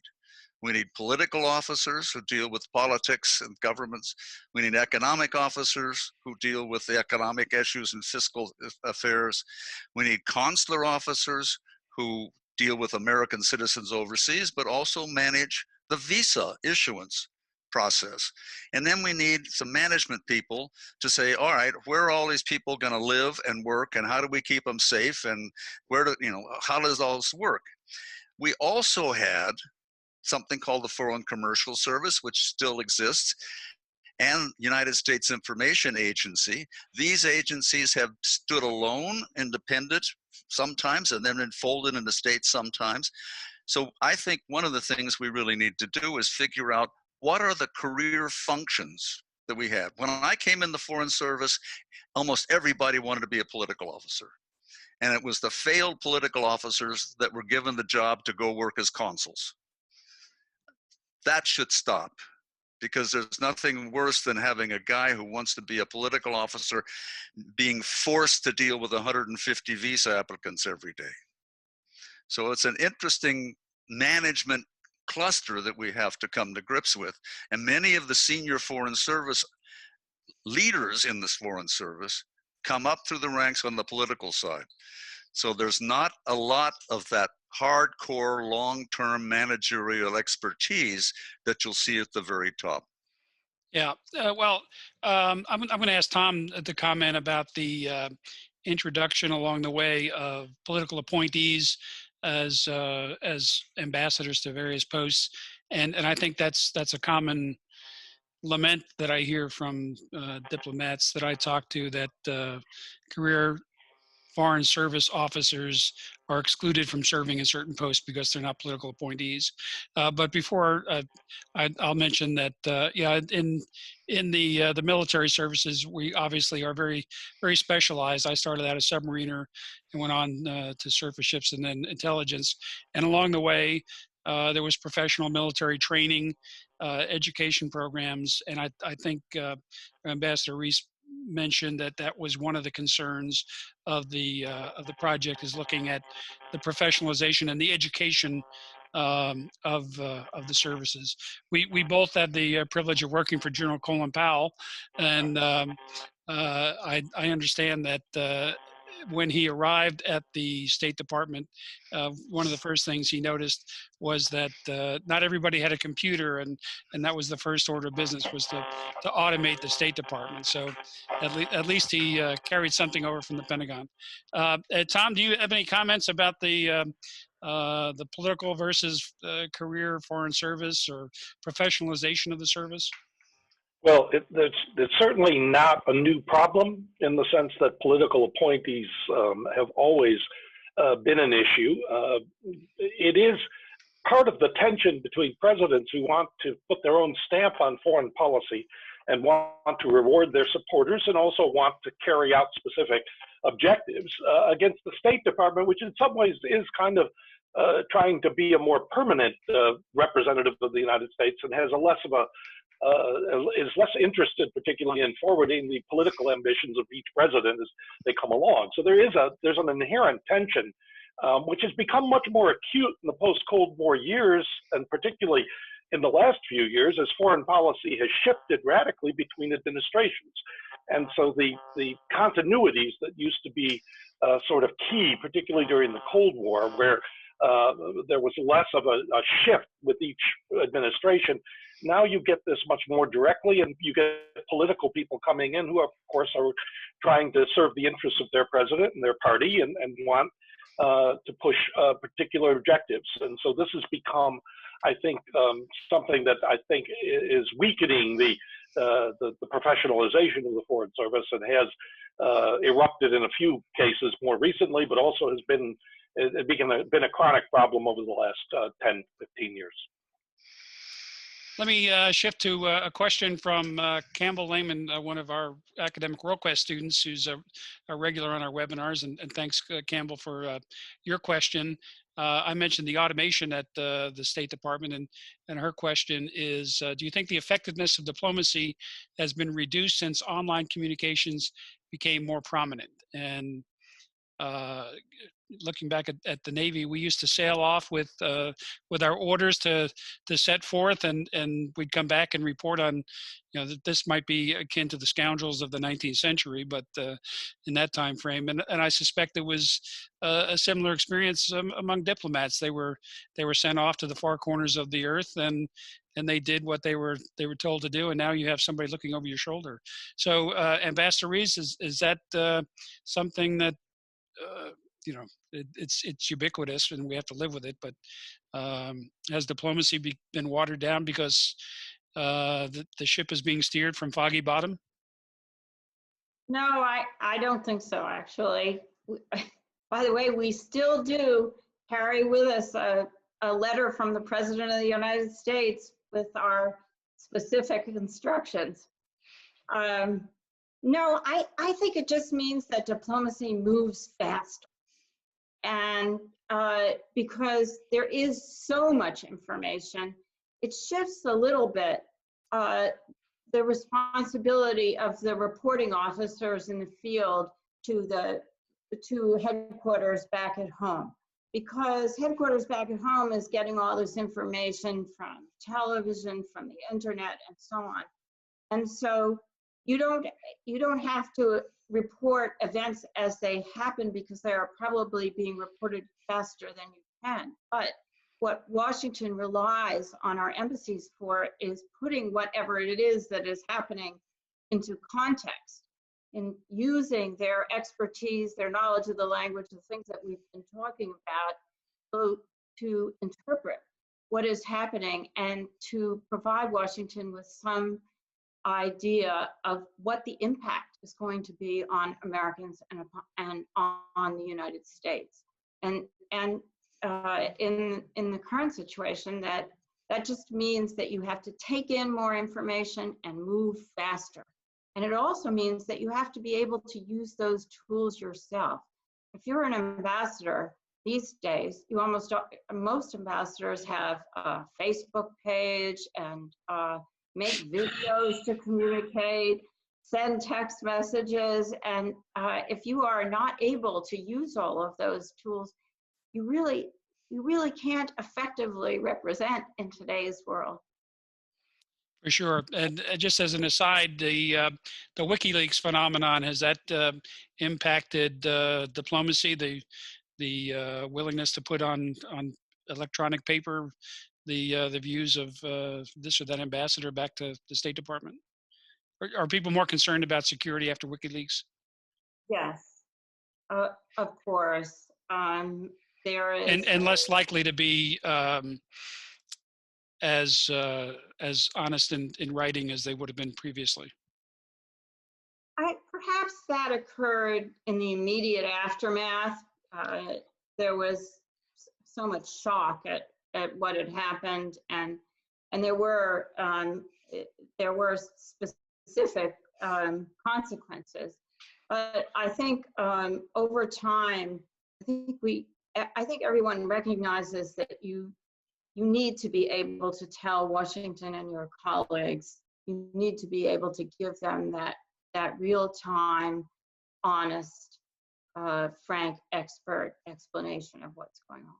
We need political officers who deal with politics and governments. We need economic officers who deal with the economic issues and fiscal affairs. We need consular officers who deal with American citizens overseas, but also manage the visa issuance process. And then we need some management people to say, all right, where are all these people going to live and work, and how do we keep them safe, and how does all this work? We also had something called the Foreign Commercial Service, which still exists, and United States Information Agency. These agencies have stood alone, independent sometimes, and then been folded into states sometimes. So I think one of the things we really need to do is figure out what are the career functions that we have. When I came in the Foreign Service, almost everybody wanted to be a political officer. And it was the failed political officers that were given the job to go work as consuls. That should stop, because there's nothing worse than having a guy who wants to be a political officer being forced to deal with 150 visa applicants every day. So it's an interesting management cluster that we have to come to grips with. And many of the senior Foreign Service leaders in this Foreign Service come up through the ranks on the political side. So there's not a lot of that hardcore long-term managerial expertise that you'll see at the very top. Yeah, well, I'm going to ask Tom to comment about the introduction along the way of political appointees as ambassadors to various posts, and I think that's a common lament that I hear from diplomats that I talk to, that career foreign service officers are excluded from serving in certain posts because they're not political appointees. But before I'll mention that, yeah, in the military services, we obviously are very, very specialized. I started out as submariner and went on to surface ships and then intelligence. And along the way, there was professional military training, education programs, and I think Ambassador Ries mentioned that was one of the concerns of the project, is looking at the professionalization and the education of the services. We both had the privilege of working for General Colin Powell, and I understand that when he arrived at the State Department, one of the first things he noticed was that not everybody had a computer, and that was the first order of business, was to automate the State Department. So at least he carried something over from the Pentagon. Tom, do you have any comments about the political versus career foreign service or professionalization of the service? Well, it's certainly not a new problem, in the sense that political appointees have always been an issue. It is part of the tension between presidents who want to put their own stamp on foreign policy and want to reward their supporters, and also want to carry out specific objectives against the State Department, which in some ways is kind of trying to be a more permanent representative of the United States, and has a less of a is less interested particularly in forwarding the political ambitions of each president as they come along. So there's an inherent tension, which has become much more acute in the post-Cold War years, and particularly in the last few years, as foreign policy has shifted radically between administrations. And so the continuities that used to be sort of key, particularly during the Cold War, where there was less of a shift with each administration, now you get this much more directly, and you get political people coming in who, of course, are trying to serve the interests of their president and their party, and want to push particular objectives. And so this has become, I think, something that I think is weakening the professionalization of the Foreign Service, and has erupted in a few cases more recently, but also has been a chronic problem over the last 10, 15 years. Let me shift to a question from Campbell Lehman, one of our academic WorldQuest students, who's a regular on our webinars. And thanks, Campbell, for your question. I mentioned the automation at the State Department, and her question is, do you think the effectiveness of diplomacy has been reduced since online communications became more prominent? And looking back at the Navy, we used to sail off with our orders to set forth, and we'd come back and report on, that this might be akin to the scoundrels of the 19th century, but in that time frame. And I suspect it was a similar experience among diplomats. They were sent off to the far corners of the earth, and they did what they were told to do. And now you have somebody looking over your shoulder. So Ambassador Ries, is that something that it's ubiquitous, and we have to live with it, but has diplomacy been watered down because the ship is being steered from foggy bottom? No, I don't think so, actually. By the way, we still do carry with us a letter from the President of the United States with our specific instructions. No, I think it just means that diplomacy moves faster. And because there is so much information, it shifts a little bit the responsibility of the reporting officers in the field to headquarters back at home. Because headquarters back at home is getting all this information from television, from the internet, and so on. And so you don't have to report events as they happen because they are probably being reported faster than you can. But what Washington relies on our embassies for is putting whatever it is that is happening into context, in using their expertise, their knowledge of the language, the things that we've been talking about, to interpret what is happening and to provide Washington with some idea of what the impact is going to be on Americans and on the United States. And in the current situation, that just means that you have to take in more information and move faster. And it also means that you have to be able to use those tools yourself. If you're an ambassador these days, most ambassadors have a Facebook page and make videos to communicate, send text messages. And if you are not able to use all of those tools, you really can't effectively represent in today's world. For sure. And just as an aside, the WikiLeaks phenomenon, has that impacted diplomacy, the willingness to put on electronic paper the views of this or that ambassador back to the State Department? Or are people more concerned about security after WikiLeaks? Yes, of course. There is, and less likely to be as honest in writing as they would have been previously. Perhaps that occurred in the immediate aftermath. There was so much shock at what had happened, and there were specific consequences. But I think over time, I think everyone recognizes that you need to be able to tell Washington and your colleagues, you need to be able to give them that real-time, honest, frank, expert explanation of what's going on.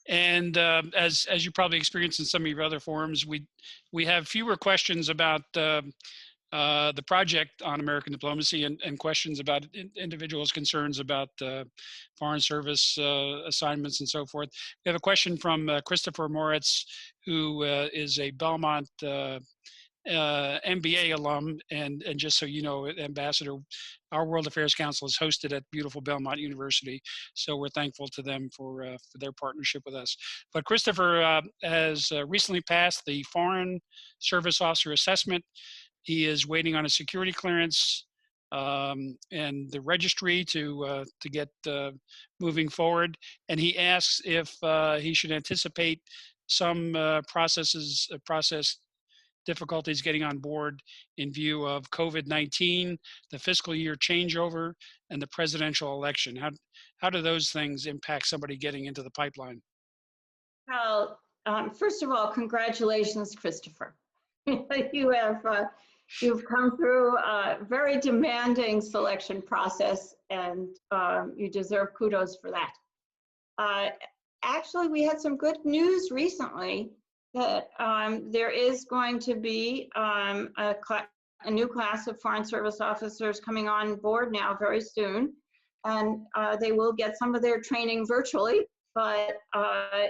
And as you probably experienced in some of your other forums, we have fewer questions about the project on American diplomacy and questions about individuals' concerns about foreign service assignments and so forth. We have a question from Christopher Moritz, who is a Belmont MBA alum, and just so you know, Ambassador, our World Affairs Council is hosted at beautiful Belmont University, so we're thankful to them for their partnership with us. But Christopher has recently passed the Foreign Service Officer Assessment. He is waiting on a security clearance and the registry to get moving forward, and he asks if he should anticipate some process difficulties getting on board in view of COVID-19, the fiscal year changeover, and the presidential election. How do those things impact somebody getting into the pipeline? Well, first of all, congratulations, Christopher. You've come through a very demanding selection process, and you deserve kudos for that. Actually, we had some good news recently that there is going to be a new class of Foreign Service officers coming on board now very soon, and they will get some of their training virtually, but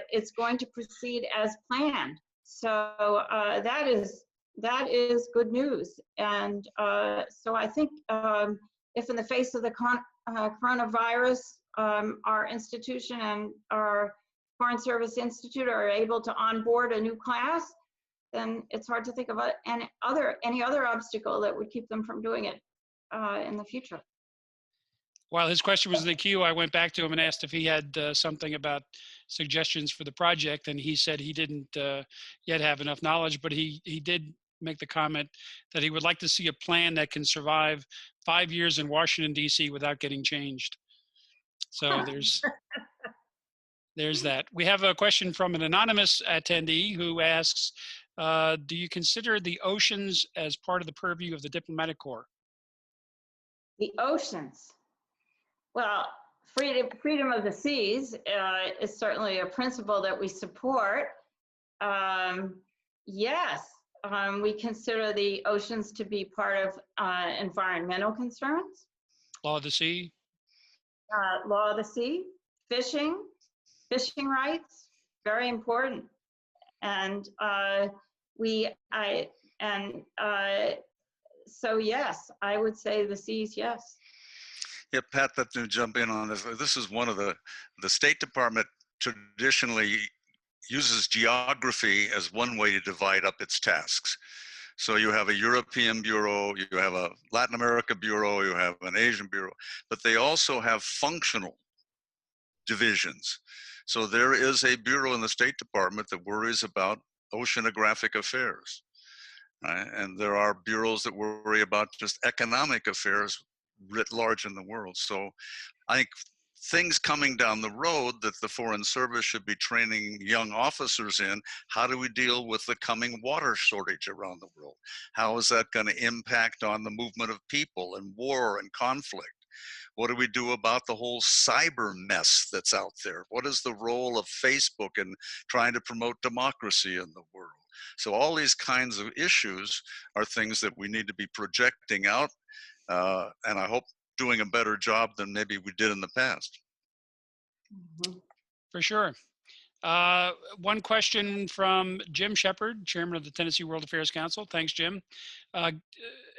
it's going to proceed as planned. So that is good news. And so I think if in the face of the coronavirus, our institution and our Foreign Service Institute are able to onboard a new class, then it's hard to think of any other obstacle that would keep them from doing it in the future. While his question was in the queue, I went back to him and asked if he had something about suggestions for the project, and he said he didn't yet have enough knowledge, but he did make the comment that he would like to see a plan that can survive 5 years in Washington, D.C. without getting changed. So there's that. We have a question from an anonymous attendee who asks, do you consider the oceans as part of the purview of the diplomatic corps? The oceans. Well, freedom of the seas is certainly a principle that we support. Yes, we consider the oceans to be part of environmental concerns, Law of the sea. law of the sea, fishing rights, very important. And so yes, I would say the seas, yes. Yeah, Pat, let me jump in on this. This is one of the State Department traditionally uses geography as one way to divide up its tasks. So you have a European bureau, you have a Latin America bureau, you have an Asian bureau, but they also have functional divisions. So there is a bureau in the State Department that worries about oceanographic affairs, right? And there are bureaus that worry about just economic affairs writ large in the world. So I think things coming down the road that the Foreign Service should be training young officers in. How do we deal with the coming water shortage around the world? How is that going to impact on the movement of people and war and conflict? What do we do about the whole cyber mess that's out there? What is the role of Facebook in trying to promote democracy in the world? So all these kinds of issues are things that we need to be projecting out, and I hope doing a better job than maybe we did in the past. Mm-hmm. For sure. One question from Jim Shepard, Chairman of the Tennessee World Affairs Council. Thanks, Jim.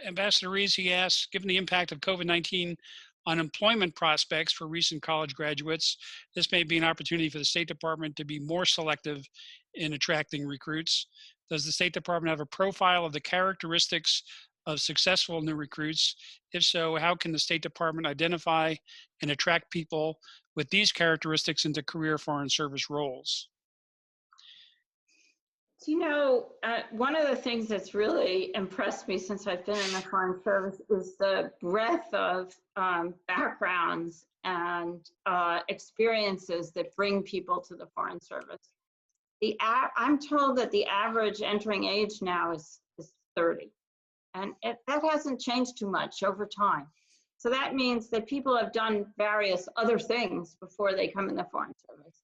Ambassador Ries, he asks, given the impact of COVID-19 on employment prospects for recent college graduates, this may be an opportunity for the State Department to be more selective in attracting recruits. Does the State Department have a profile of the characteristics of successful new recruits? If so, how can the State Department identify and attract people with these characteristics into career Foreign Service roles? You know, one of the things that's really impressed me since I've been in the Foreign Service is the breadth of backgrounds and experiences that bring people to the Foreign Service. I'm told that the average entering age now is 30, and that hasn't changed too much over time. So that means that people have done various other things before they come in the Foreign Service.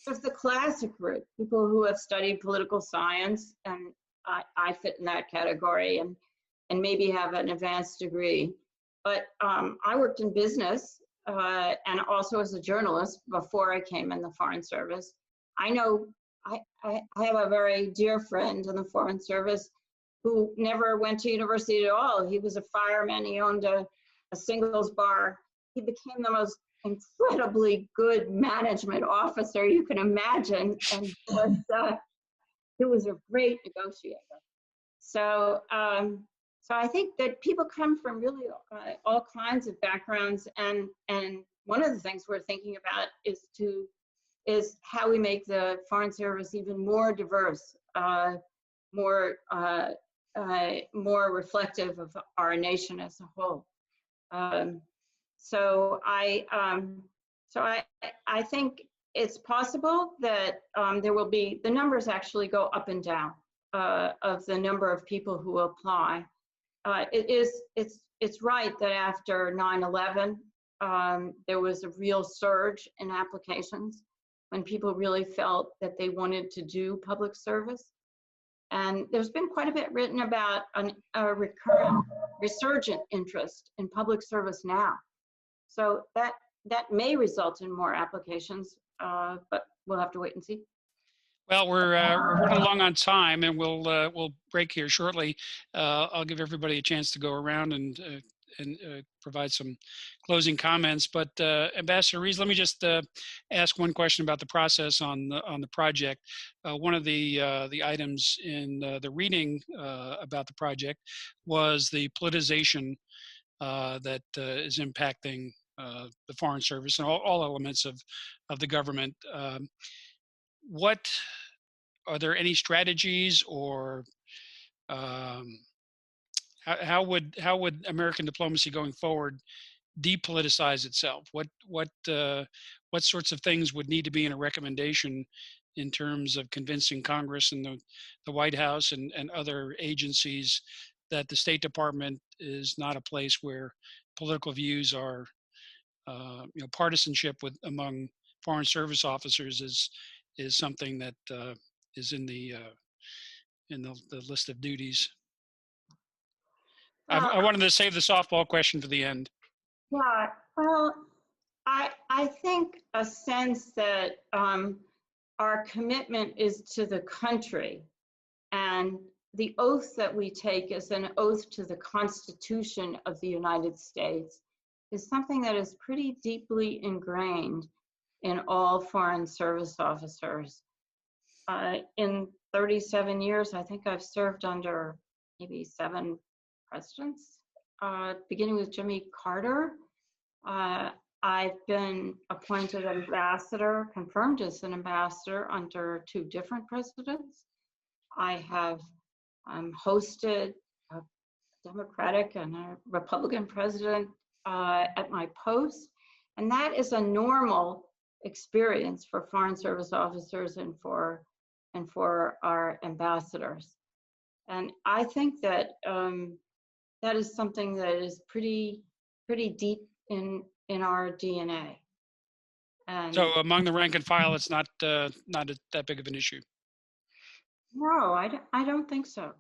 There's the classic group, people who have studied political science, and I fit in that category, and maybe have an advanced degree. But I worked in business and also as a journalist before I came in the Foreign Service. I know I have a very dear friend in the Foreign Service who never went to university at all. He was a fireman, he owned a singles bar. He became the most incredibly good management officer you can imagine, and he was a great negotiator. So I think that people come from really all kinds of backgrounds, and one of the things we're thinking about is how we make the Foreign Service even more diverse, more reflective of our nation as a whole. So I think it's possible that there will be, the numbers actually go up and down of the number of people who apply. It's right that after 9/11 there was a real surge in applications when people really felt that they wanted to do public service. And there's been quite a bit written about a recurrent, resurgent interest in public service now. So that may result in more applications, but we'll have to wait and see. Well, we're running along on time, and we'll break here shortly. I'll give everybody a chance to go around and provide some closing comments. But Ambassador Ries, let me just ask one question about the process on the project. One of the items in the reading about the project was the politicization that is impacting the Foreign Service and all elements of the government. What are there any strategies, or how would American diplomacy going forward depoliticize itself? What sorts of things would need to be in a recommendation in terms of convincing Congress and the White House and other agencies that the State Department is not a place where political views are, partisanship among Foreign Service officers is something that is in the the list of duties. I wanted to save the softball question for the end. Yeah, well, I think a sense that our commitment is to the country, and the oath that we take is an oath to the Constitution of the United States, is something that is pretty deeply ingrained in all Foreign Service officers. In 37 years, I think I've served under maybe 7 presidents, beginning with Jimmy Carter. I've been appointed ambassador, confirmed as an ambassador under 2 different presidents. I have hosted a Democratic and a Republican president at my post, and that is a normal experience for Foreign Service officers and for our ambassadors. And I think that that is something that is pretty deep in our DNA. And So among the rank and file, it's not that big of an issue. no, I don't think so.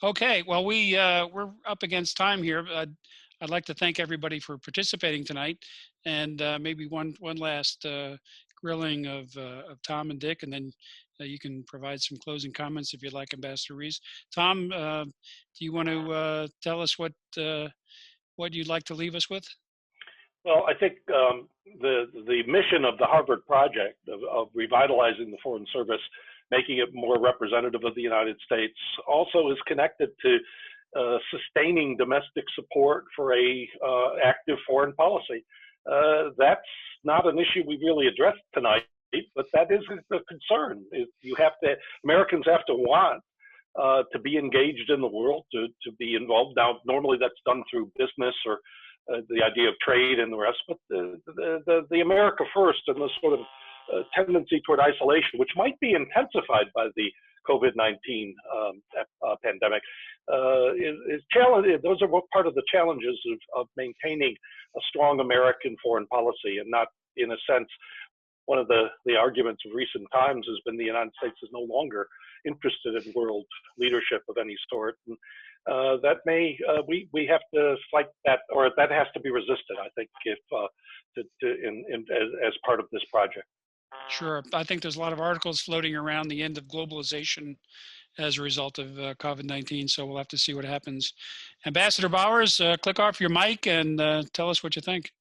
Okay, well, we're up against time here. I'd like to thank everybody for participating tonight, and maybe one last grilling of Tom and Dick, and then you can provide some closing comments if you'd like, Ambassador Ries. Tom, do you want to tell us what you'd like to leave us with? Well, I think the mission of the Harvard Project of revitalizing the Foreign Service, making it more representative of the United States, also is connected to sustaining domestic support for a active foreign policy. That's not an issue we really addressed tonight, but that is a concern. Americans have to want to be engaged in the world, to be involved. Now, normally that's done through business or the idea of trade and the rest, but the America First and the sort of tendency toward isolation, which might be intensified by the COVID-19 pandemic, is challenging. Those are part of the challenges of maintaining a strong American foreign policy, and not, in a sense, one of the arguments of recent times has been the United States is no longer interested in world leadership of any sort. And that may, we have to fight that, or that has to be resisted, I think, if as part of this project. Sure. I think there's a lot of articles floating around the end of globalization as a result of COVID-19, so we'll have to see what happens. Ambassador Bowers, click off your mic and tell us what you think.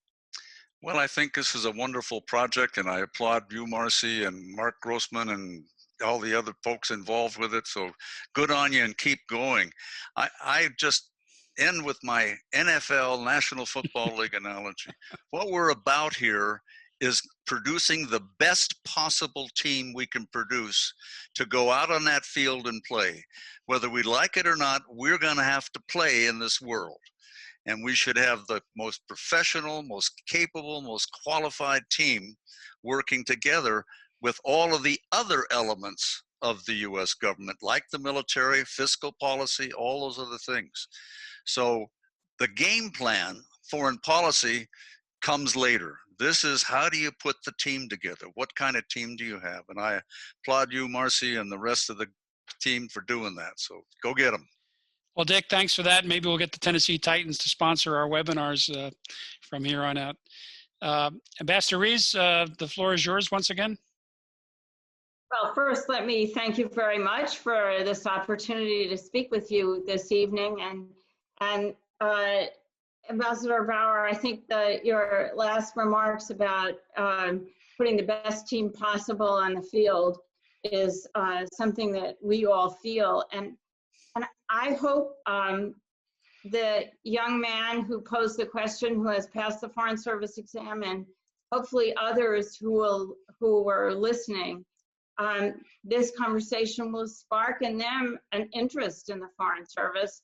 Well, I think this is a wonderful project, and I applaud you, Marcie, and Mark Grossman, and all the other folks involved with it. So good on you, and keep going. I just end with my NFL, National Football League analogy. What we're about here is producing the best possible team we can produce to go out on that field and play. Whether we like it or not, we're going to have to play in this world. And we should have the most professional, most capable, most qualified team working together with all of the other elements of the U.S. government, like the military, fiscal policy, all those other things. So the game plan, foreign policy, comes later. This is, how do you put the team together? What kind of team do you have? And I applaud you, Marcie, and the rest of the team for doing that. So go get them. Well, Dick, thanks for that. Maybe we'll get the Tennessee Titans to sponsor our webinars from here on out. Ambassador Ries, the floor is yours once again. Well, first, let me thank you very much for this opportunity to speak with you this evening. And Ambassador Bauer, I think your last remarks about putting the best team possible on the field is something that we all feel. And I hope the young man who posed the question, who has passed the Foreign Service exam, and hopefully others who were listening, this conversation will spark in them an interest in the Foreign Service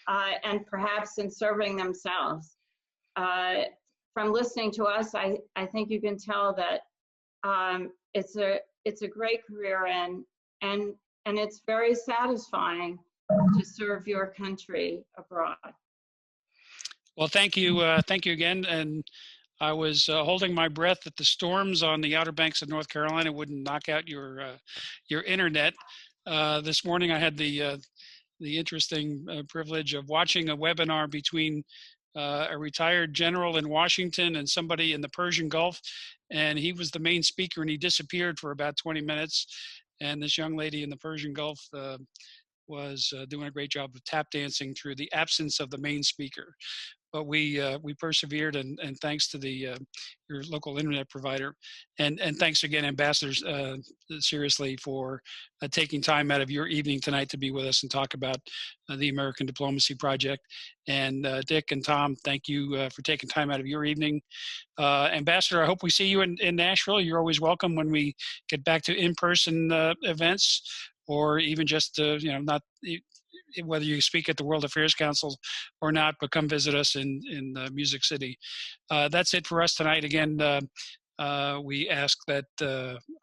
and perhaps in serving themselves. From listening to us, I think you can tell that it's a great career, and it's very satisfying to serve your country abroad. Well, thank you again. And I was holding my breath that the storms on the Outer Banks of North Carolina wouldn't knock out your internet. This morning I had the interesting privilege of watching a webinar between a retired general in Washington and somebody in the Persian Gulf. And he was the main speaker and he disappeared for about 20 minutes. And this young lady in the Persian Gulf was doing a great job of tap dancing through the absence of the main speaker. But we persevered, and thanks to your local internet provider, and thanks again, ambassadors, seriously, for taking time out of your evening tonight to be with us and talk about the American Diplomacy Project. And Dick and Tom, thank you for taking time out of your evening. Ambassador, I hope we see you in Nashville. You're always welcome when we get back to in-person events, or even just not whether you speak at the World Affairs Council or not, but come visit us in Music City. That's it for us tonight. Again, we ask that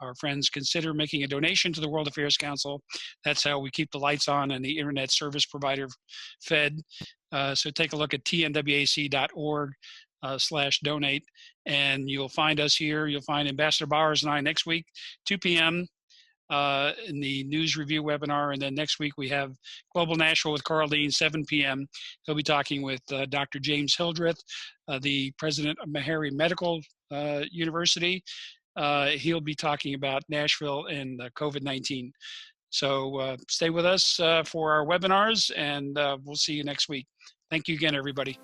our friends consider making a donation to the World Affairs Council. That's how we keep the lights on and the internet service provider fed. So take a look at tnwac.org/donate, and you'll find us here. You'll find Ambassador Bowers and I next week, 2 p.m. In the news review webinar. And then next week we have Global Nashville with Carl Dean, 7 p.m. He'll be talking with Dr. James Hildreth, the president of Meharry Medical University. He'll be talking about Nashville and COVID-19. So stay with us for our webinars, and we'll see you next week. Thank you again, everybody.